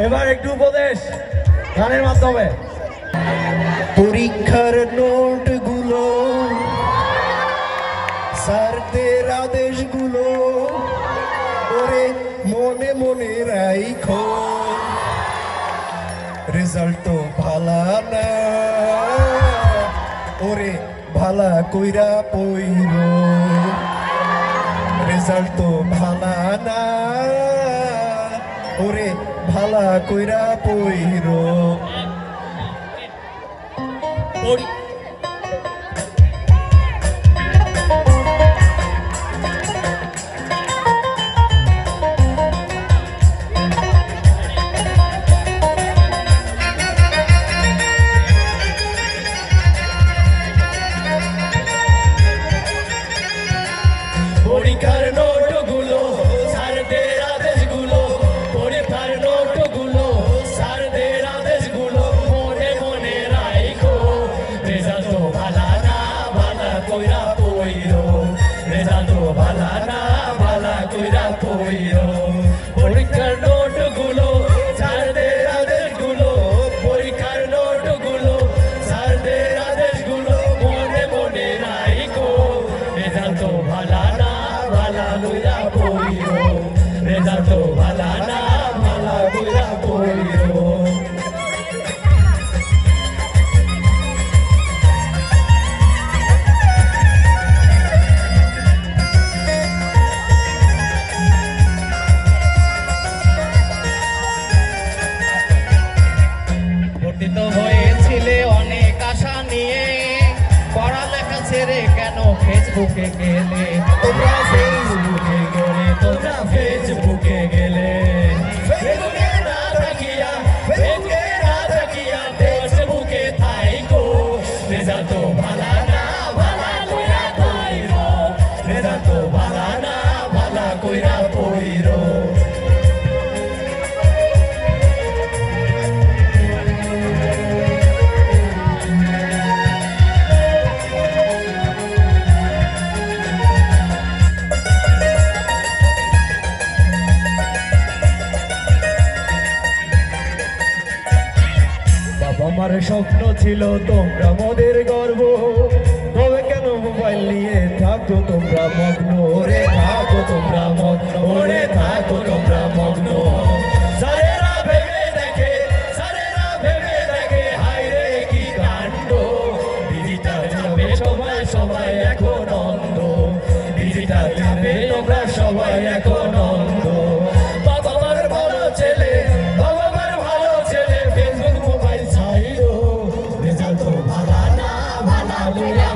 এবার একটু উপদেশ গানের মাধ্যমে। পরীক্ষার নোটগুলো, স্যারদের আদেশগুলো ওরে মনে মনে রাইখো, রেজাল্ট তো ভালা না ওরে ভালা কইরা পইর, রেজাল্ট তো ভালা না ওরে ভালা কইরা পইর। পরীক্ষার নোটগুলো, স্যারদের আদেশগুলো, পরীক্ষার নোটগুলো, স্যারদের আদেশগুলো মনে মনে রাইখো, রেজাল্ট তো ভালা না ভালা কইরা পইরো, রেজাল্ট তো ভালা না ভালা কইরা পইরো। পরীক্ষার নোটগুলো, স্যারদের আদেশগুলো, পরীক্ষার নোটগুলো, স্যারদের আদেশগুলো মনে মনে রাইখো, রেজাল্ট তো ভালা না ভালা কইরা পইরো, রেজাল্ট তো ভালা না ভালা কইরা পইরো। গঠিত হয়েছিলে অনেক আশা নিয়ে, পড়ালেখা ছেড়ে কেন ফেসবুকে গেলে? তোমরা ফেসবুকে গেলে, তোমরা ফেসবুকে গেলে, ফেসবুকে না থাকিয়া, ফেসবুকে না থাকিয়া ফেসবুকে থাইকো, রেজাল্ট তো ভালা না ভালা কইরা পইরো, রেজাল্ট তো ভালা না ভালা কইরা পইরো। আমার স্বপ্ন ছিল তোমরা মোদের গর্ব, তবে কেন মোবাইল নিয়ে থাকো তোমরা মগ্ন, ওরে থাকো তোমরা মগ্ন, ওরে থাকো তোমরা মগ্ন। স্যারেরা ভেবে দেখে, স্যারেরা ভেবে দেখে, হায় রে কি কাণ্ড, ডিজিটাল যাবে সবাই সবাই এখন অন্ধ, ডিজিটাল যাবে তোমরা সবাই এখন অন্ধ। বাবা মার ভালো ছেলে, বাবা মার ভালো ছেলে ফেসবুক মোবাইল ছাইরো, রেজাল্ট তো ভালা না ভালা লইয়া